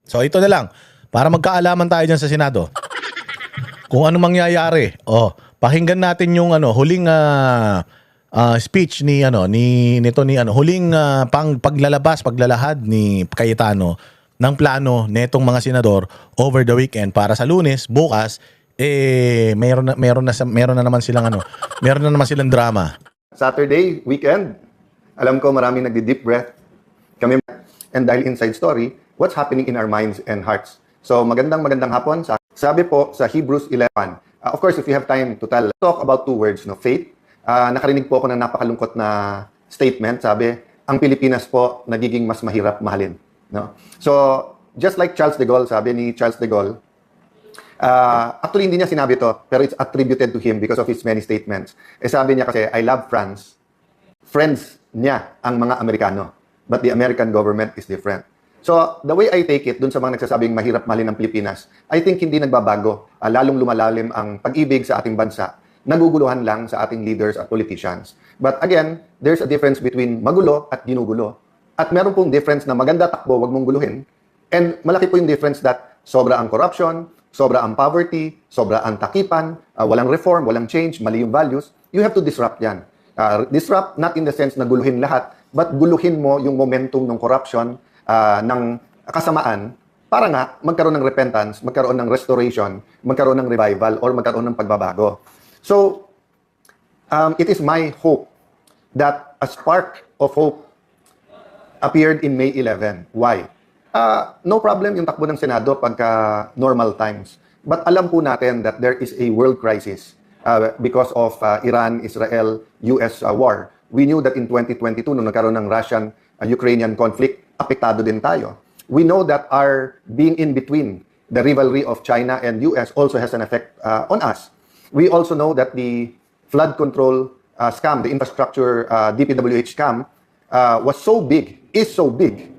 So ito na lang, para magkaalaman tayo dyan sa Senado. Kung ano mangyayari. Pakinggan natin yung huling speech ni huling paglalahad ni Cayetano ng plano netong mga senador over the weekend para sa Lunes, bukas meron na naman silang drama. Saturday, weekend, alam ko maraming nagdi-deep breath. Kami, and dahil inside story, what's happening in our minds and hearts. So magandang hapon. Sabi po sa Hebrews 11, of course, if you have time to talk about two words, faith. Nakarinig po ako ng napakalungkot na statement. Sabi, ang Pilipinas po nagiging mas mahirap mahalin. No? So, just like Charles de Gaulle, sabi ni Charles de Gaulle, actually hindi niya sinabi to, pero it's attributed to him because of his many statements. Sabi niya kasi, I love France. Friends niya ang mga Amerikano. But the American government is different. So, the way I take it, dun sa mga nagsasabing mahirap mahalin ng Pilipinas, I think hindi nagbabago. Lalong lumalalim ang pag-ibig sa ating bansa. Naguguluhan lang sa ating leaders at politicians. But again, there's a difference between magulo at ginugulo. At meron pong difference na maganda takbo, wag mong guluhin. And malaki po yung difference that sobra ang corruption, sobra ang poverty, sobra ang takipan, walang reform, walang change, mali yung values. You have to disrupt yan. Disrupt not in the sense na guluhin lahat, but guluhin mo yung momentum ng corruption, ng kasamaan, para nga magkaroon ng repentance, magkaroon ng restoration, magkaroon ng revival, or magkaroon ng pagbabago. So, it is my hope that a spark of hope appeared in May 11. Why? No problem yung takbo ng Senado pagka normal times. But alam po natin that there is a world crisis because of Iran, Israel, US war. We knew that in 2022, nung nagkaroon ng Russian-Ukrainian conflict, apektado din tayo. We know that our being in between the rivalry of China and US also has an effect on us. We also know that the flood control scam, the infrastructure DPWH scam, was so big, is so big,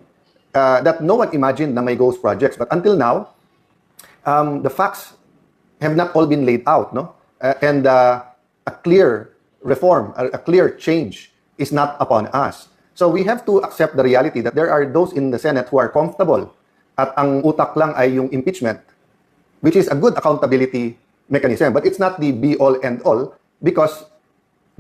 that no one imagined na may ghost projects. But until now, the facts have not all been laid out, no? And a clear reform, a clear change is not upon us. So we have to accept the reality that there are those in the Senate who are comfortable at ang utak lang ay yung impeachment, which is a good accountability mechanism. But it's not the be-all and all because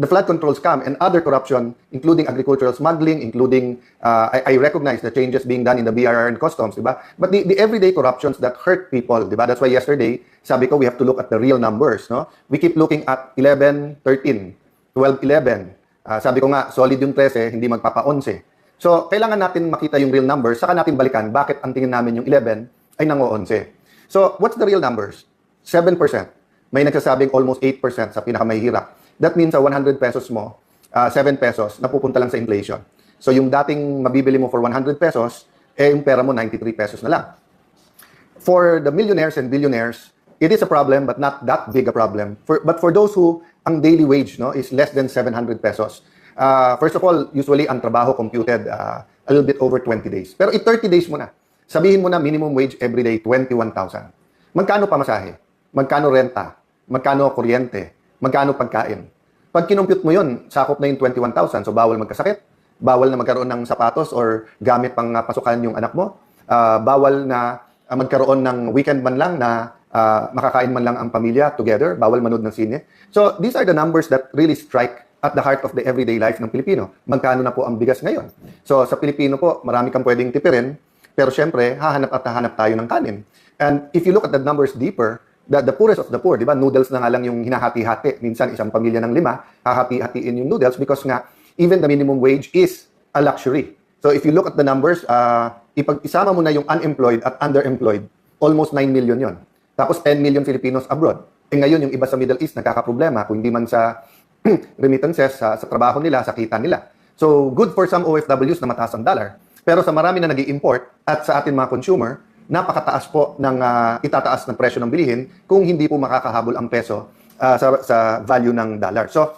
the flood control scam and other corruption, including agricultural smuggling, including, I recognize the changes being done in the BRR and customs, diba? But the everyday corruptions that hurt people, diba? That's why yesterday, sabi ko, we have to look at the real numbers, no? We keep looking at 11, 13, 12, 11. Sabi ko nga, solid yung 13, hindi magpapa-11. So, kailangan natin makita yung real numbers, saka natin balikan bakit ang tingin namin yung 11 ay nango-11. So, what's the real numbers? 7%. May nagsasabing almost 8% sa pinakamahirap. That means sa 100 pesos mo, 7 pesos napupunta lang sa inflation. So yung dating mabibili mo for 100 pesos, yung pera mo 93 pesos na lang. For the millionaires and billionaires, it is a problem but not that big a problem. But for those who ang daily wage is less than 700 pesos. First of all, usually ang trabaho computed a little bit over 20 days. Pero 30 days mo na. Sabihin mo na minimum wage every day 21,000. Magkano pamasahe? Magkano renta? Magkano kuryente? Magkano pagkain? Pag kinumpute mo yun, sakop na yung 21,000. So, bawal magkasakit, bawal na magkaroon ng sapatos or gamit pang pasukan yung anak mo, bawal na magkaroon ng weekend man lang na makakain man lang ang pamilya together, bawal manood ng sine. So, these are the numbers that really strike at the heart of the everyday life ng Pilipino. Magkano na po ang bigas ngayon? So, sa Pilipino po, marami kang pwedeng tipirin, pero syempre, hahanap tayo ng kanin. And if you look at the numbers deeper, the poorest of the poor, di ba? Noodles na nga lang yung hinahati-hati. Minsan, isang pamilya ng 5, hahati-hatiin yung noodles because nga, even the minimum wage is a luxury. So, if you look at the numbers, isama mo na yung unemployed at underemployed, almost 9 million yon. Tapos, 10 million Filipinos abroad. Ngayon, yung iba sa Middle East, nagkakaproblema, kung hindi man sa remittances, sa trabaho nila, sa kita nila. So, good for some OFWs na mataas ang dollar. Pero sa marami na nag-i-import at sa atin mga consumer, napakataas po ng itataas ng presyo ng bilihin kung hindi po makakahabol ang peso sa value ng dollar. So,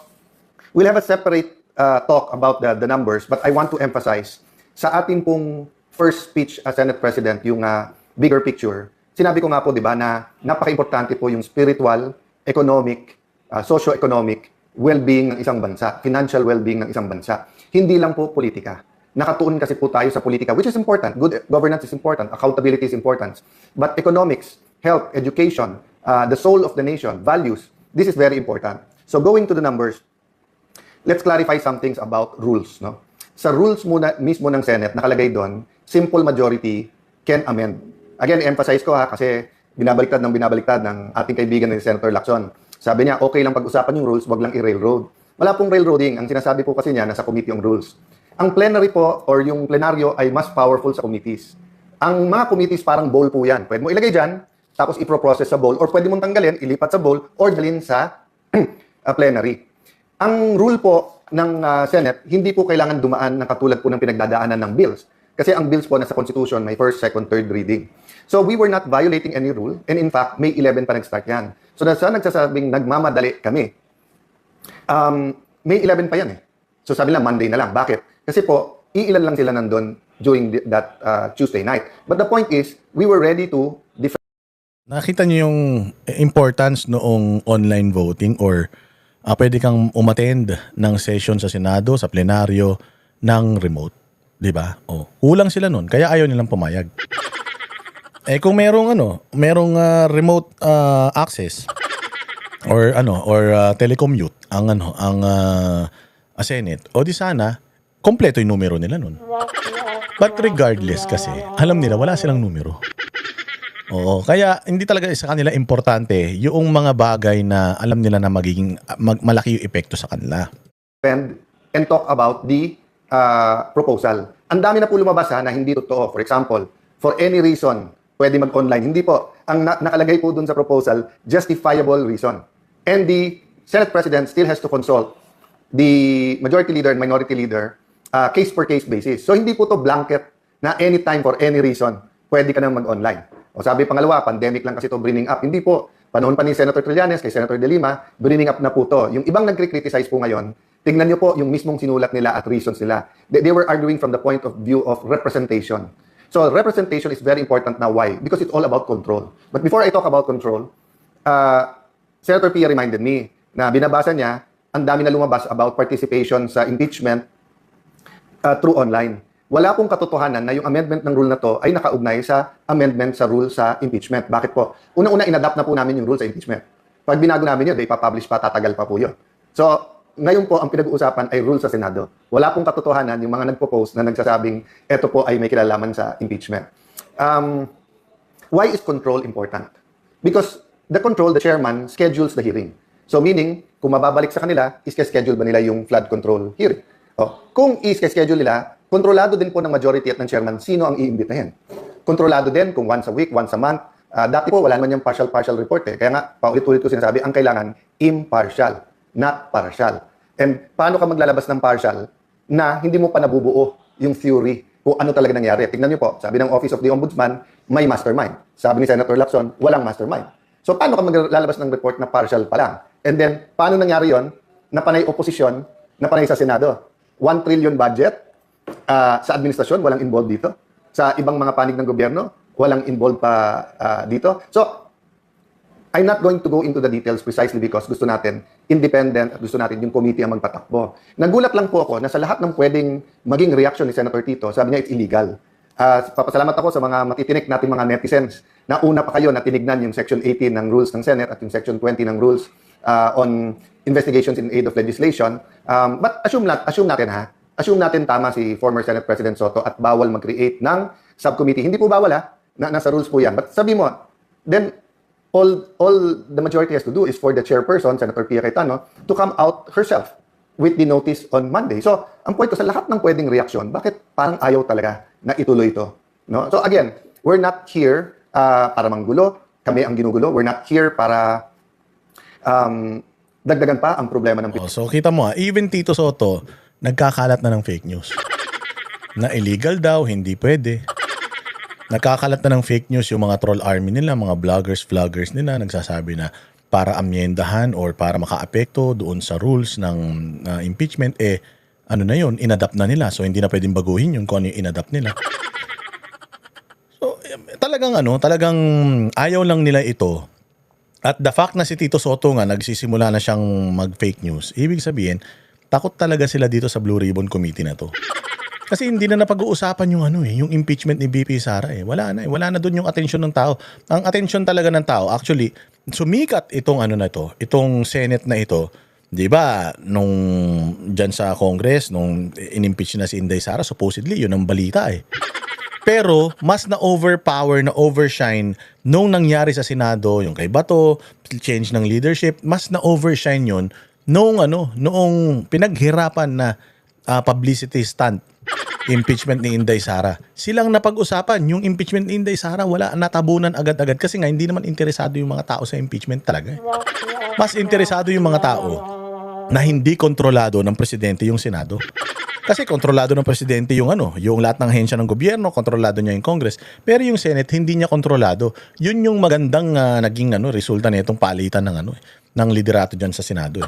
we'll have a separate talk about the numbers, but I want to emphasize, sa ating pong first speech as Senate President, yung bigger picture, sinabi ko nga po, di ba, na napaka-importante po yung spiritual, economic, socio-economic well-being ng isang bansa, financial well-being ng isang bansa. Hindi lang po politika. Nakatuon kasi po tayo sa politika, which is important. Good governance is important. Accountability is important. But economics, health, education, the soul of the nation, values, this is very important. So going to the numbers, let's clarify some things about rules. No? Sa rules muna, mismo ng Senate, nakalagay doon, simple majority can amend. Again, emphasize ko kasi binabaliktad ng ating kaibigan ni Senator Lacson. Sabi niya, okay lang pag-usapan yung rules, wag lang i-railroad. Wala pong railroading. Ang sinasabi po kasi niya, nasa committee yung rules. Ang plenary po or yung plenaryo ay mas powerful sa committees. Ang mga committees parang bowl po yan. Pwede mo ilagay dyan, tapos i-process sa bowl, or pwede mong tanggalin, ilipat sa bowl, or dalhin sa plenary. Ang rule po ng Senate, hindi po kailangan dumaan ng katulad po ng pinagdadaanan ng bills. Kasi ang bills po nasa Constitution, may first, second, third reading. So we were not violating any rule, and in fact, May 11 pa nag-start yan. So nasa nagsasabing nagmamadali kami, May 11 pa yan eh. So sabi lang, Monday na lang. Bakit? Kasi po, iilan lang sila nandun during that Tuesday night. But the point is, we were ready to defend. Nakita niyo yung importance noong online voting or pwede kang umattend ng session sa Senado, sa plenaryo, ng remote. Di ba? Kulang sila nun. Kaya ayaw nilang pumayag. Kung merong remote access or telecommute ang Senate, o di sana kompleto yung numero nila nun. But regardless kasi, alam nila wala silang numero. Oo, kaya hindi talaga sa kanila importante yung mga bagay na alam nila na magiging malaki yung epekto sa kanila. And talk about the proposal. Ang dami na po lumabas na hindi totoo. For example, for any reason, pwede mag-online. Hindi po. Ang nakalagay po dun sa proposal, justifiable reason. And the Senate President still has to consult the Majority Leader and Minority Leader case-per-case basis. So hindi po to blanket na anytime for any reason, pwede ka nang mag-online. O sabi pangalawa, pandemic lang kasi to bringing up. Hindi po. Panahon pa ni Senator Trillanes kay Senator De Lima, bringing up na po to. Yung ibang nagkri-criticize po ngayon, tignan nyo po yung mismong sinulat nila at reasons nila. They were arguing from the point of view of representation. So representation is very important now. Why? Because it's all about control. But before I talk about control, Senator Pia reminded me na binabasa niya, ang dami na lumabas about participation sa impeachment through online. Wala pong katotohanan na yung amendment ng rule na to ay nakaugnay sa amendment sa rule sa impeachment. Bakit po? Unang-una, inadapt na po namin yung rule sa impeachment. Pag binago namin yun, ipapublish pa, tatagal pa po yun. So, ngayon po, ang pinag-uusapan ay rule sa Senado. Wala pong katotohanan yung mga nagpo-post na nagsasabing, eto po ay may kilalaman sa impeachment. Why is control important? Because the chairman schedules the hearing. So meaning, kung mababalik sa kanila, is-schedule ba nila yung flood control hearing? Kung is-schedule nila, kontrolado din po ng majority at ng chairman sino ang iimbitahin. Kontrolado din kung once a week, once a month. Dati po, wala naman yung partial report eh. Kaya nga, paulit-ulit ko sinasabi, ang kailangan impartial, not partial. And paano ka maglalabas ng partial na hindi mo pa nabubuo yung theory kung ano talaga nangyari? Tingnan niyo po, sabi ng Office of the Ombudsman, may mastermind. Sabi ni Senator Lacson, walang mastermind. So paano ka maglalabas ng report na partial pa lang? And then, paano nangyari yon? Napanay oposisyon, napanay sa Senado. 1 trillion budget, sa administrasyon, walang involved dito. Sa ibang mga panig ng gobyerno, walang involved pa dito. So, I'm not going to go into the details precisely because gusto natin independent at gusto natin yung committee ang magpatakbo. Nagulat lang po ako na sa lahat ng pwedeng maging reaction ni Senator Tito, sabi niya it's illegal. Papasalamat ako sa mga matitinik nating mga netizens na una pa kayo na tinignan yung Section 18 ng rules ng Senate at yung Section 20 ng rules on investigations in aid of legislation. But assume natin tama si former Senate President Soto at bawal mag-create ng subcommittee. Hindi po bawal nasa rules po yan. But sabi mo, then all the majority has to do is for the chairperson, Senator Pia Cayetano, to come out herself with the notice on Monday. So, ang point ko sa lahat ng pwedeng reaksyon, bakit parang ayaw talaga na ituloy ito? No? So again, we're not here para manggulo. Kami ang ginugulo. We're not here para dagdagan pa ang problema ng So kita mo even Tito Soto nagkakalat na ng fake news. Na illegal daw, hindi pwede. Nagkakalat na ng fake news yung mga troll army nila, mga vloggers nila, nagsasabi na para amyendahan or para makaapekto doon sa rules ng impeachment, ano na yun, inadapt na nila. So hindi na pwedeng baguhin yun kung ano yung inadapt nila. So talagang ayaw lang nila ito. At the fact na si Tito Soto nga nagsisimula na siyang mag-fake news, ibig sabihin, takot talaga sila dito sa Blue Ribbon Committee na to. Kasi hindi na napag-uusapan yung ano yung impeachment ni VP Sara eh. Wala na eh. Wala na doon yung atensyon ng tao. Ang atensyon talaga ng tao, actually, sumikat itong ano na to, itong Senate na ito, 'di ba? Nung diyan sa Congress, nung inimpeach na si Inday Sara, supposedly yun ang balita eh. Pero mas na-overpower, na-overshine nung nangyari sa Senado, yung kay Bato, change ng leadership, mas na-overshine yun noong pinaghirapan na publicity stunt, impeachment ni Inday Sara. Silang napag-usapan, yung impeachment ni Inday Sara, wala, natabunan agad-agad kasi nga hindi naman interesado yung mga tao sa impeachment talaga. Mas interesado yung mga tao na hindi kontrolado ng presidente yung Senado. Kasi kontrolado ng presidente yung yung lahat ng ahensya ng gobyerno, kontrolado niya yung Congress. Pero yung Senate hindi niya kontrolado. Yun yung magandang naging resulta nitong palitan ng liderato diyan sa Senado.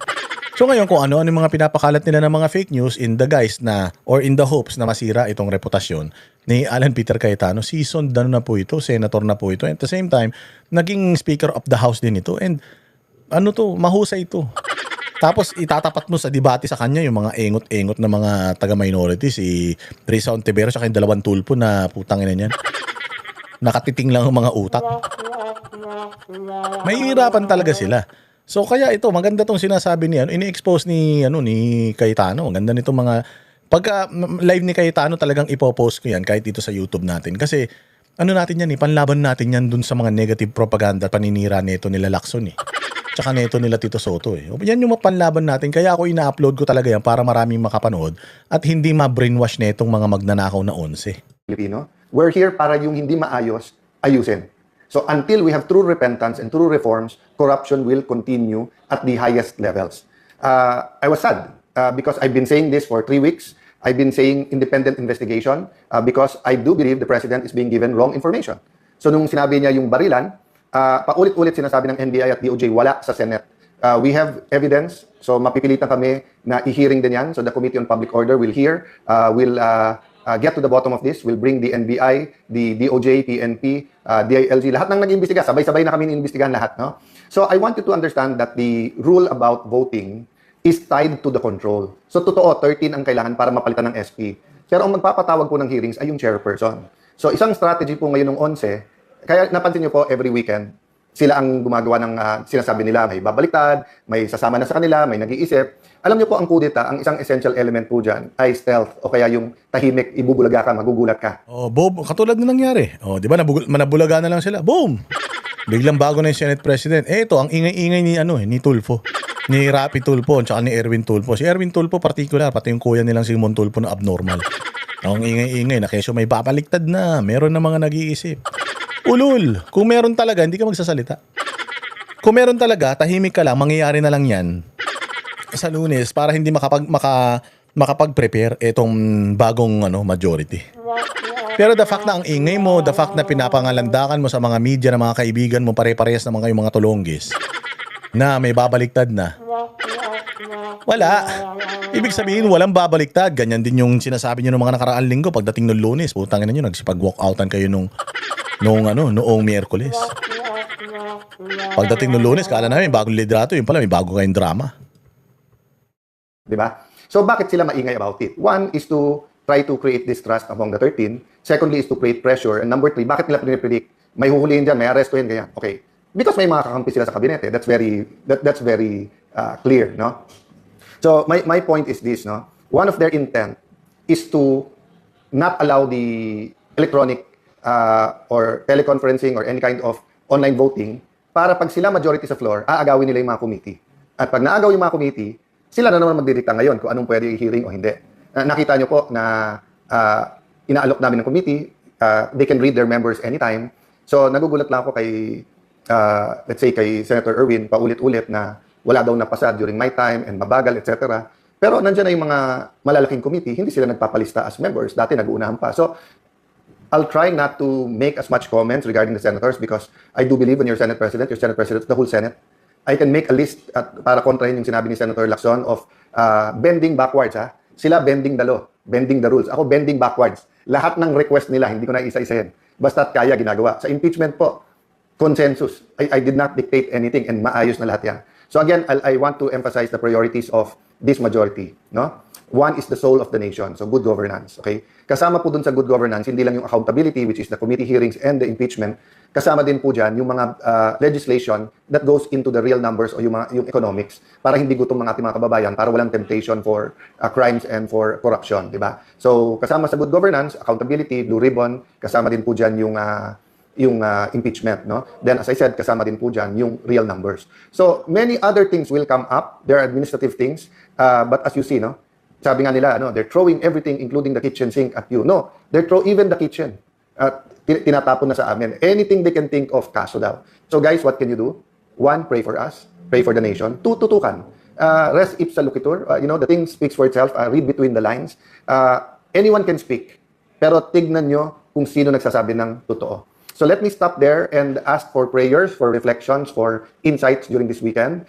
So ngayon kung ano yung mga pinapakalat nila ng mga fake news in the guise na or in the hopes na masira itong reputasyon ni Alan Peter Cayetano, seasoned na po ito, senator na po ito. At the same time, naging Speaker of the House din ito. And mahusay ito. Tapos itatapat mo sa debate sa kanya yung mga engot-engot na mga taga-minority, si Risa Ontiveros at yung dalawang tulpo na putang ina niyan. Nakatiting lang ang mga utak. Mahihirapan talaga sila. So kaya ito, maganda tong sinasabi niya, ini-expose ni Cayetano. Maganda nito mga pagka live ni Cayetano talagang ipopost ko yan kahit dito sa YouTube natin kasi natin yan panlaban natin yan dun sa mga negative propaganda paninira nito nila Lacson Tsaka nito nila Tito Soto Yan yung mapanlaban natin. Kaya ako ina-upload ko talaga yan para maraming makapanood at hindi ma-brainwash netong mga magnanakaw na 11. Pilipino. We're here para yung hindi maayos, ayusin. So until we have true repentance and true reforms, corruption will continue at the highest levels. I was sad because I've been saying this for 3 weeks. I've been saying independent investigation because I do believe the president is being given wrong information. So nung sinabi niya yung barilan, paulit-ulit sinasabi ng NBI at DOJ, wala sa Senate. We have evidence, so mapipilitan kami na i-hearing din yan. So the Committee on Public Order will hear, will get to the bottom of this, will bring the NBI, the DOJ, PNP, DILG, lahat ng nag-iimbestiga, sabay-sabay na kami ni-imbestigahan lahat. No? So I want you to understand that the rule about voting is tied to the control. So totoo, 13 ang kailangan para mapalitan ng SP. Pero ang magpapatawag po ng hearings ay yung chairperson. So isang strategy po ngayon ng 11, kaya napansin niyo po, every weekend, sila ang gumagawa ng sinasabi nila, may babaliktad, may sasama na sa kanila, may nag-iisip. Alam niyo po, ang kudeta, ang isang essential element po dyan ay stealth o kaya yung tahimik, ibubulaga ka, magugulat ka. Bob, katulad na nangyari. Di ba, manabulaga na lang sila. Boom! Biglang bago na yung Senate President. Ito, ang ingay-ingay ni Tulfo. Ni Rapi Tulfo, tsaka ni Erwin Tulfo. Si Erwin Tulfo, particular, pati yung kuya nilang si Mon Tulfo na abnormal. Ang ingay-ingay na kesyo may babaliktad na. Meron na mga nag-iisip. Ulul, kung meron talaga, hindi ka magsasalita. Kung meron talaga, tahimik ka lang, mangyayari na lang yan sa Lunes para hindi makapag-prepare itong bagong majority. Pero the fact na ang ingay mo, the fact na pinapangalandakan mo sa mga media ng mga kaibigan mo, pare-parehas na mga tulonggis, na may babaliktad na. Wala. Ibig sabihin, walang babaliktad. Ganyan din yung sinasabi nyo ng mga nakaraang linggo pagdating ng Lunes. Putangin na nyo, nagsipag-walkoutan kayo noong Miyerkules. Pagdating ng Lunes, kala namin bagong liderato, yun pala may bago kayong drama. Diba? So bakit sila maingay about it? One is to try to create distrust among the 13. Secondly is to create pressure. And number 3, bakit nila pinipredict? May huhulihin dyan, may arrestuhin, ganyan. Okay. Because may mga kakampi sila sa kabinete. That's very clear, no? So my point is this, no? One of their intent is to not allow the electronic or teleconferencing or any kind of online voting para pag sila majority sa floor, aagawin nila yung mga committee. At pag naagaw yung mga committee, sila na naman magdidikta ngayon kung anong pwede i-hearing o hindi. Nakita nyo po na inaalok namin ng committee, they can read their members anytime. So nagugulat lang ako kay, let's say kay Senator Erwin, paulit-ulit na wala daw napasa during my time and mabagal, etc. Pero nandiyan na yung mga malalaking committee, hindi sila nagpapalista as members. Dati nag-uunahan pa. So I'll try not to make as much comments regarding the senators because I do believe when you're Senate President of the whole Senate. I can make a list para kontrahin yung sinabi ni Senator Lacson of bending backwards. Sila bending the law, bending the rules. Ako bending backwards. Lahat ng request nila, hindi ko na isa-isahin. Basta't kaya ginagawa. Sa impeachment po, consensus. I did not dictate anything and maayos na lahat yan. So again, I want to emphasize the priorities of this majority. No? One is the soul of the nation, so good governance. Okay? Kasama po dun sa good governance, hindi lang yung accountability, which is the committee hearings and the impeachment. Kasama din po dyan yung mga legislation that goes into the real numbers o yung economics para hindi gutom ng ating mga kababayan, para walang temptation for crimes and for corruption. Di ba? So, kasama sa good governance, accountability, blue ribbon, kasama din po dyan yung impeachment, no? Then, as I said, kasama din po dyan yung real numbers. So, many other things will come up. There are administrative things. But as you see, no? Sabi nga nila, they're throwing everything, including the kitchen sink at you. No, they're throw even the kitchen. Tinatapon na sa amin. Anything they can think of, kaso daw. So guys, what can you do? One, pray for us. Pray for the nation. Two, tutukan. Res ipsa loquitur. The thing speaks for itself. Read between the lines. Anyone can speak. Pero tignan nyo kung sino nagsasabi ng totoo. So let me stop there and ask for prayers, for reflections, for insights during this weekend.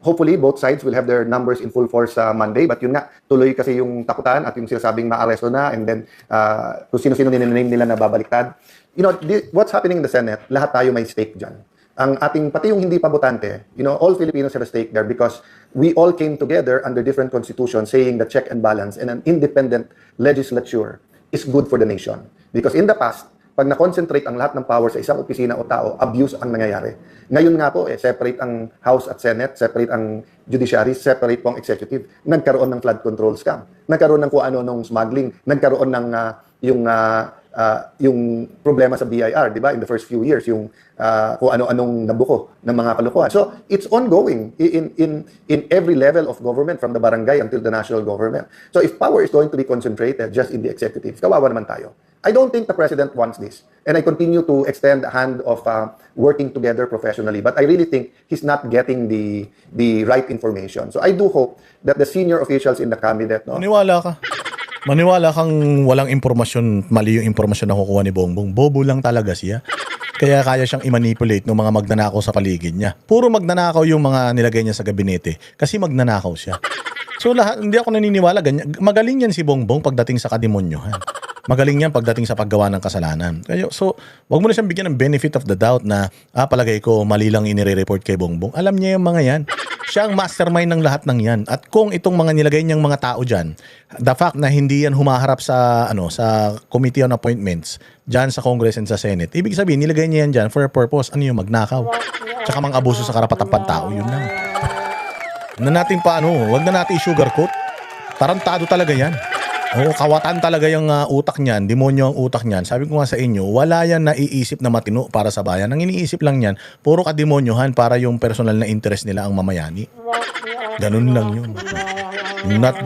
Hopefully, both sides will have their numbers in full force Monday. But yun nga, tuloy kasi yung takutan at yung sinasabing maaresto na and then kung sino-sino ninaname nila na babaliktad. What's happening in the Senate, lahat tayo may stake dyan. Ang ating, pati yung hindi pa botante, all Filipinos have a stake there because we all came together under different constitutions saying that check and balance and an independent legislature is good for the nation. Because in the past, pag na-concentrate ang lahat ng power sa isang opisina o tao, abuse ang nangyayari. Ngayon nga po, separate ang House at Senate, separate ang judiciary, separate po ang executive. Nagkaroon ng flood control scam. Nagkaroon ng kung ano nung smuggling. Nagkaroon ng yung problema sa BIR, di ba? In the first few years, yung kung ano-anong nabuko ng mga kalokohan. So, it's ongoing in every level of government, from the barangay until the national government. So, if power is going to be concentrated just in the executive, kawawa naman tayo. I don't think the president wants this. And I continue to extend a hand of working together professionally. But I really think he's not getting the right information. So I do hope that the senior officials in the cabinet... No? Maniwala kang walang impormasyon, mali yung impormasyon na kukuha ni Bongbong. Bobo lang talaga siya. Kaya kaya siyang i-manipulate ng mga magnanakaw sa paligid niya. Puro magnanakaw yung mga nilagay niya sa gabinete. Kasi magnanakaw siya. So hindi ako naniniwala ganyan. Magaling yan si Bongbong pagdating sa kademonyohan. Magaling yan pagdating sa paggawa ng kasalanan. So, wag mo na siyang bigyan ng benefit of the doubt na, palagay ko, mali lang inire-report kay Bongbong. Alam niya yung mga yan. Siya ang mastermind ng lahat ng yan. At kung itong mga nilagay niyang mga tao dyan, the fact na hindi yan humaharap sa, sa Committee on Appointments, dyan sa Congress and sa Senate, ibig sabihin, nilagay niya yan dyan for a purpose. Ano yung magnakaw? Tsaka mga abuso sa karapatang pantao. Yun lang. Wag na natin i-sugarcoat. Tarantado talaga yan. Kawatan talaga yung utak niyan, demonyo ang utak niyan. Sabi ko nga sa inyo, wala yan naiisip na matino para sa bayan. Ang iniisip lang yan, puro kademonyohan para yung personal na interest nila ang mamayani. Ganun lang yun. Not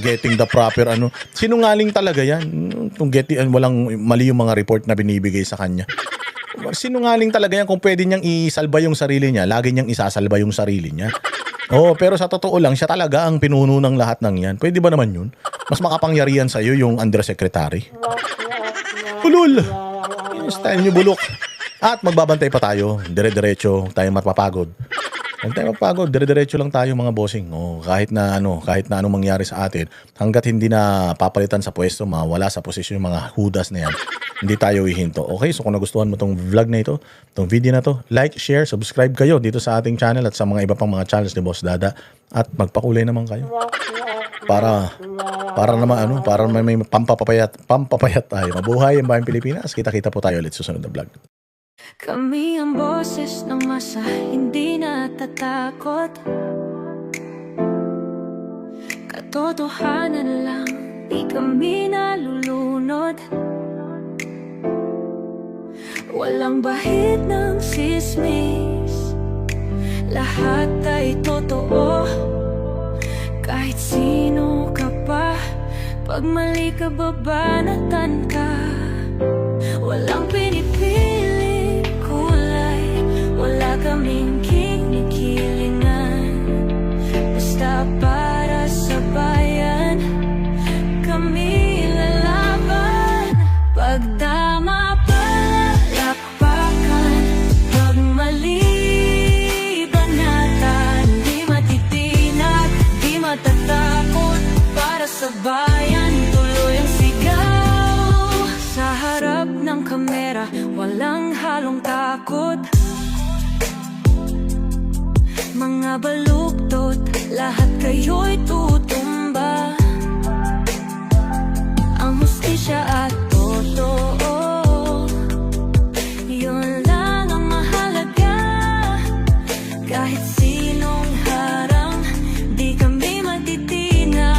getting the proper Sinungaling talaga yan. Walang mali yung mga report na binibigay sa kanya. Sinungaling talaga yan. Kung pwede niyang isalba yung sarili niya, lagi niyang isasalba yung sarili niya. Pero sa totoo lang, siya talaga ang pinuno ng lahat ng yan. Pwede ba naman yun? Mas makapangyarihan sa'yo yung undersecretary. Ulul! Yung style nyo bulok. At magbabantay pa tayo. Dire-diretso. Tayo mapapagod. Huwag tayo mapapagod. Dire-diretso lang tayo mga bossing. Kahit na anong mangyari sa atin, hanggat hindi na papalitan sa pwesto, mawala sa posisyon yung mga hudas na yan, hindi tayo ihinto. Okay, so kung nagustuhan mo tong vlog na ito, tong video na to, like, share, subscribe kayo dito sa ating channel at sa mga iba pang mga channels ni Boss Dada. At magpakulay naman kayo. Para may pampapayat tayo. Mabuhay ang bayang Pilipinas. Kita-kita po tayo ulit susunod na vlog. Kami ang boses ng masa, hindi natatakot. Katotohanan lang, di kami nalulunod. Walang bahid ng sismis, lahat ay totoo. Kahit sino ka pa, pag mali ka babanatan ka. Walang pinipiling kulay, wala kaming kinikilingan. Basta para sa bayan, kami lalaban. Pagdama palakpakan, pag mali banatan. Di matitinag, di matatakot, para sa bayan tuloy ang sigaw. Sa harap ng kamera, walang halong takot. Mga baluktot, lahat kayo'y tutumba. sustansya at totoo. Yun lang ang mahalaga. Kahit sinong harang, di kami matitinag.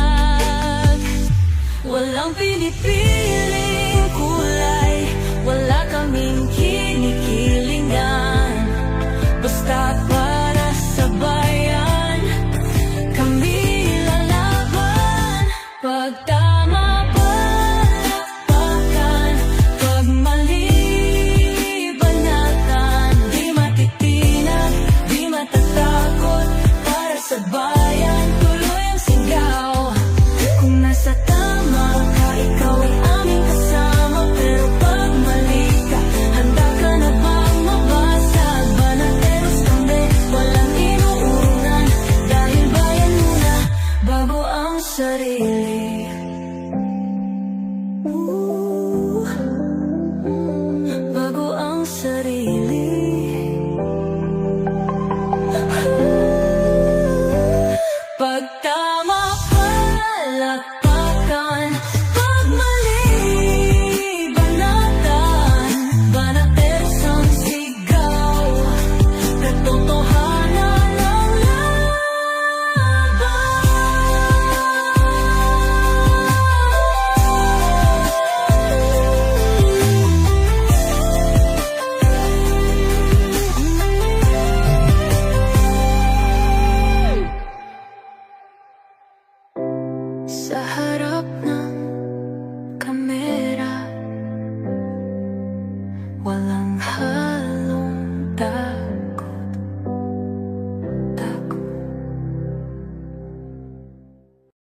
Walang pinipiling kulay, wala kaming kinikilingan. Basta para sa bayan, kami lalaban. Pag tama palakpakan, pag mali banatan. Di matitinag, di matatakot, para sa bayan tuloy ang sigaw. Kung nasa tama ka, ikaw ay aming kasama. Pero pag mali ka, handa ka na bang mabasag? Banateros kami, walang inuunan. Dahil bayan muna, bago ang sarili. Bago ang sarili.